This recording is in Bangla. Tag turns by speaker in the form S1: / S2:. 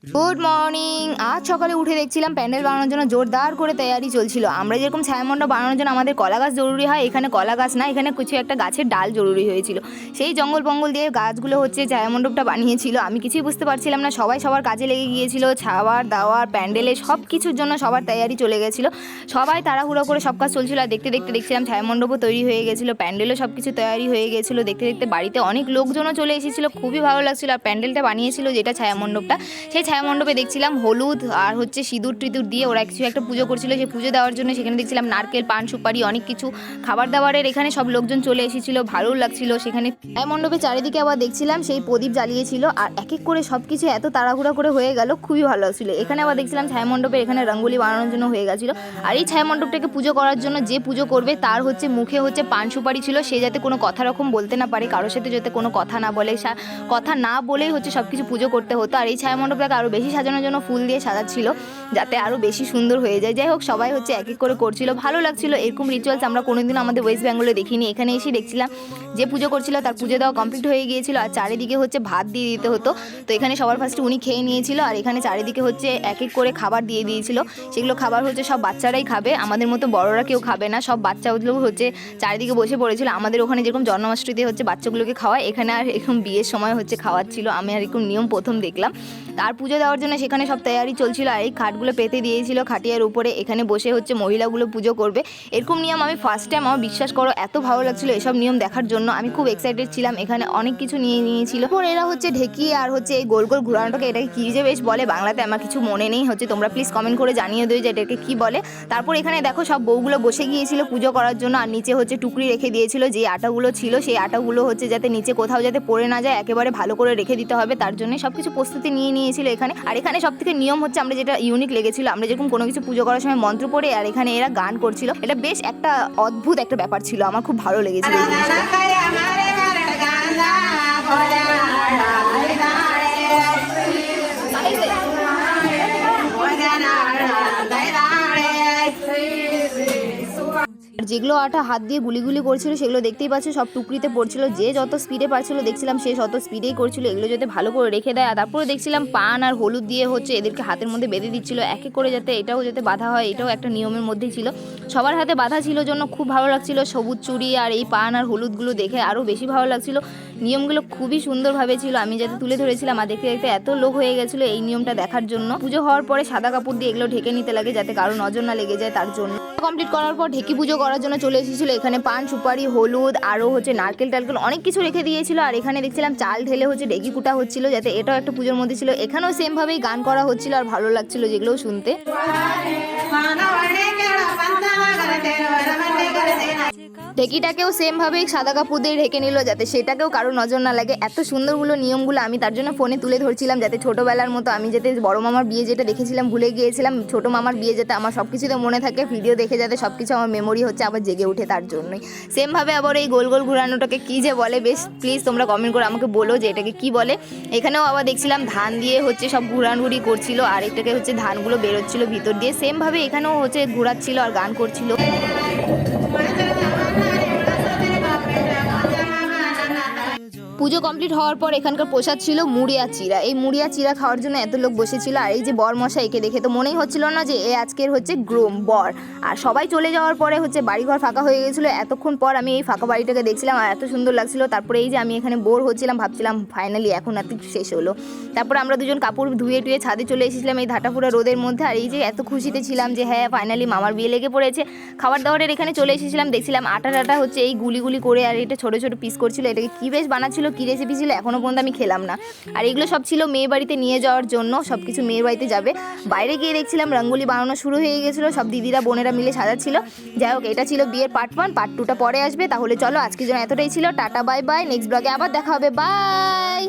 S1: Good morning. আজ সকালে উঠে দেখছিলাম প্যান্ডেল বানানোর জন্য জোরদার করে তৈয়ারি চলছিল। আমরা যেরকম ছায়ামণ্ডপ বানানোর জন্য আমাদের কলা গাছ জরুরি হয়, এখানে কলা গাছ না, এখানে কিছু একটা গাছের ডাল জরুরি হয়েছিল। সেই জঙ্গল পঙ্গল দিয়ে গাছগুলো হচ্ছে ছায়ামণ্ডপটা বানিয়েছিল। আমি কিছুই বুঝতে পারছিলাম না, সবাই সবার কাজে লেগে গিয়েছিল। খাওয়ার দাওয়ার প্যান্ডেলে সব কিছুর জন্য সবার তৈয়ারি চলে গেছিলো। সবাই তাড়াহুড়ো করে সব কাজ চলছিল। আর দেখতে দেখতে দেখছিলাম ছায়ামণ্ডপও তৈরি হয়ে গেছিলো, প্যান্ডেলও সব কিছু তৈরি হয়ে গেছিলো। দেখতে দেখতে বাড়িতে অনেক লোকজনও চলে এসেছিলো, খুবই ভালো লাগছিল। আর প্যান্ডেলটা বানিয়েছিল যেটা ছায়ামণ্ডপটা, সেই ছায়ামণ্ডপে দেখছিলাম হলুদ আর হচ্ছে সিঁদুর টিঁদুর দিয়ে ওরা কিছু একটা পুজো করছিল। সেই পুজো দেওয়ার জন্য সেখানে দেখছিলাম নারকেল, পান, সুপারি, অনেক কিছু খাবার দাবারের এখানে সব লোকজন চলে এসেছিল, ভালো লাগছিল। সেখানে মণ্ডপের চারিদিকে আবার দেখছিলাম সেই প্রদীপ জ্বালিয়েছিল। আর এক এক করে সব কিছু এত তাড়াহুড়া করে হয়ে গেল, খুবই ভালো লাগছিল। এখানে আবার দেখছিলাম ছায়ামণ্ডপে এখানে রঙ্গোলি বানানোর জন্য হয়ে গেছিলো। আর এই ছায়ামণ্ডপটাকে পুজো করার জন্য যে পুজো করবে তার হচ্ছে মুখে হচ্ছে পান সুপারি ছিল, সে যাতে কোনো কথা রকম বলতে না পারে, কারোর সাথে যাতে কোনো কথা না বলে, কথা না বলেই হচ্ছে সব কিছু পুজো করতে হতো। আর এই ছায়ামণ্ডপটাকে আরও বেশি সাজানোর জন্য ফুল দিয়ে সাজাচ্ছিল যাতে আরও বেশি সুন্দর হয়ে যায়। যাই হোক, সবাই হচ্ছে এক এক করে করছিল, ভালো লাগছিল। এরকম রিচুয়ালস আমরা কোনোদিনও আমাদের ওয়েস্ট বেঙ্গলে দেখিনি। এখানে এসে দেখছিলাম যে পুজো করছিল তার পুজো দেওয়া কমপ্লিট হয়ে গিয়েছিল। আর চারিদিকে হচ্ছে ভাত দিয়ে দিতে হতো, তো এখানে সবার ফার্স্টে উনি খেয়ে নিয়েছিল। আর এখানে চারিদিকে হচ্ছে এক এক করে খাবার দিয়ে দিয়েছিল। সেগুলো খাবার হচ্ছে সব বাচ্চারাই খাবে, আমাদের মতো বড়রা কেউ খাবে না। সব বাচ্চাগুলো হচ্ছে চারিদিকে বসে পড়েছিল। আমাদের ওখানে যেরকম জন্মাষ্টমীতে হচ্ছে বাচ্চাগুলোকে খাওয়ায়, এখানে আর এরকম বিয়ের সময় হচ্ছে খাওয়াচ্ছিল। আমি আর এরকম নিয়ম প্রথম দেখলাম। তার পুজো দেওয়ার জন্য সেখানে সব তৈয়ারি চলছিল। আর এই খাটগুলো পেতে দিয়েছিল খাটিয়ার উপরে, এখানে বসে হচ্ছে মহিলাগুলো পুজো করবে। এরকম নিয়ম আমি ফার্স্ট টাইম, আমার বিশ্বাস করো এত ভালো লাগছিল এসব নিয়ম দেখার জন্য। আমি খুব এক্সাইটেড ছিলাম। এখানে অনেক কিছু নিয়ে নিয়েছিল। এরা হচ্ছে ঢেকি আর হচ্ছে এই গোল গোল ঘোরানোটাকে এটাকে কী যে বেশ বলে বাংলাতে আমার কিছু মনে নেই, হচ্ছে তোমরা প্লিজ কমেন্ট করে জানিয়ে দিও যে এটাকে কী বলে। তারপর এখানে দেখো সব বউগুলো বসে গিয়েছিল পুজো করার জন্য। আর নিচে হচ্ছে টুকরি রেখে দিয়েছিল, যে আটাগুলো ছিল সেই আটাগুলো হচ্ছে যাতে নিচে কোথাও যাতে পড়ে না যায়, একেবারে ভালো করে রেখে দিতে হবে, তার জন্য সব কিছু প্রস্তুতি নিয়ে নিয়েছিল এখানে। আর এখানে সব থেকে নিয়ম হচ্ছে আমরা যেটা ইউনিক লেগেছিল, আমরা যেরকম কোনো কিছু পুজো করার সময় মন্ত্র পড়ে, আর এখানে এরা গান করছিল। এটা বেশ একটা অদ্ভুত একটা ব্যাপার ছিল, আমার খুব ভালো লেগেছিল এই জিনিসটা। যেগুলো আটা হাত দিয়ে গুলি করছিল সেগুলো দেখতেই পাচ্ছ সব টুকরিতে পড়ছিল। যে যত স্পিডে পারছিল দেখছিলাম সে তত স্পিডেই করছিল, এগুলো যাতে ভালো করে রেখে দেয়। আর তারপরে দেখছিলাম পান আর হলুদ দিয়ে হচ্ছে এদেরকে হাতের মধ্যে বেঁধে দিচ্ছিল এক এক করে, যাতে এটাও যাতে বাঁধা হয়, এটাও একটা নিয়মের মধ্যেই ছিল। সবার হাতে বাঁধা ছিল জন্য খুব ভালো লাগছিল। সবুজ চুড়ি আর এই পান আর হলুদগুলো দেখে আরও বেশি ভালো লাগছিল। নিয়মগুলো খুবই সুন্দরভাবে ছিল, আমি যাতে তুলে ধরেছিলাম। আর দেখতে দেখতে এত লোক হয়ে গেছিলো এই নিয়মটা দেখার জন্য। পুজো হওয়ার পরে সাদা কাপড় দিয়ে এগুলো ঢেকে নিতে লাগে যাতে কারো নজর না লেগে যায়, তার জন্য। কমপ্লিট করার পর ঢেকি পুজো করার জন্য চলে এসেছিলো। এখানে পান সুপারি হলুদ আরও হচ্ছে নারকেল টারকেল অনেক কিছু রেখে দিয়েছিল। আর এখানে দেখছিলাম চাল ঢেলে হচ্ছে ঢেকি কুটা হচ্ছিল, যাতে এটাও একটা পুজোর মধ্যে ছিল। এখানেও সেমভাবেই গান করা হচ্ছিল আর ভালো লাগছিল যেগুলোও শুনতে। ঢেকিটাকেও সেমভাবেই সাদা কাপড় দিয়ে ঢেকে নিল যাতে সেটাকেও কারো নজর না লাগে। এত সুন্দরগুলো নিয়মগুলো আমি তার জন্য ফোনে তুলে ধরছিলাম, যাতে ছোটোবেলার মতো আমি যাতে বড় মামার বিয়ে যেটা দেখেছিলাম ভুলে গিয়েছিলাম, ছোটো মামার বিয়ে যাতে আমার সব কিছুতে মনে থাকে, ভিডিও দেখে যাতে সব কিছু আমার মেমোরি হচ্ছে আবার জেগে ওঠে, তার জন্যই। সেমভাবে আবার এই গোল গোল ঘুরানোটাকে কী যে বলে, বেশ প্লিজ তোমরা কমেন্ট করে আমাকে বলো যে এটাকে কী বলে। এখানেও আবার দেখছিলাম ধান দিয়ে হচ্ছে সব ঘুরানঘুরি করছিল, আর এটাকে হচ্ছে ধানগুলো বেরোচ্ছিল ভিতর দিয়ে। সেমভাবে এখানেও হচ্ছে ঘুরাচ্ছিল আর গান করছিল। পুজো কমপ্লিট হওয়ার পর এখানকার প্রসাদ ছিল মুড়ি আর চিরা। এই মুড়ি আর চিরা খাওয়ার জন্য এত লোক বসেছিল। আর এই যে বর মশাইকে দেখে তো মনেই হচ্ছিল না যে এ আজকের হচ্ছে গ্রুম বর। আর সবাই চলে যাওয়ার পরে হচ্ছে বাড়িঘর ফাঁকা হয়ে গেছিলো। এতক্ষণ পর আমি এই ফাঁকা বাড়িটাকে দেখছিলাম আর এত সুন্দর লাগছিল। তারপরে এই যে আমি এখানে বোর হচ্ছিলাম, ভাবছিলাম ফাইনালি এখন আর শেষ হলো। তারপরে আমরা দুজন কাপড় ধুয়ে টুয়ে ছাদে চলে এসেছিলাম এই ধাটাপুরা রোদের মধ্যে। আর এই যে এত খুশিতে ছিলাম যে হ্যাঁ ফাইনালি মামার বিয়ে লেগে পড়েছে। খাবার দাবারের এখানে চলে এসেছিলাম, দেখছিলাম আটা টাটা হচ্ছে এই গুলি করে, আর এটা ছোটো ছোটো পিস করছিল। এটাকে কী বেশ বানাচ্ছিল, কী রেসিপি ছিল এখনও পর্যন্ত আমি খেলাম না। আর এগুলো সব ছিল মেয়ে বাড়িতে নিয়ে যাওয়ার জন্য, সব কিছু মেয়ের বাড়িতে যাবে। বাইরে গিয়ে দেখছিলাম রঙ্গোলি বানানো শুরু হয়ে গেছিলো, সব দিদিরা বোনেরা মিলে সাজাচ্ছিল। যাই হোক, এটা ছিল বিয়ের পার্ট 1, পার্ট 2টা পরে আসবে। তাহলে চলো আজকের জন্য এতটাই ছিল, টাটা বাই বাই, নেক্সট ব্লগে আবার দেখা হবে, বাই।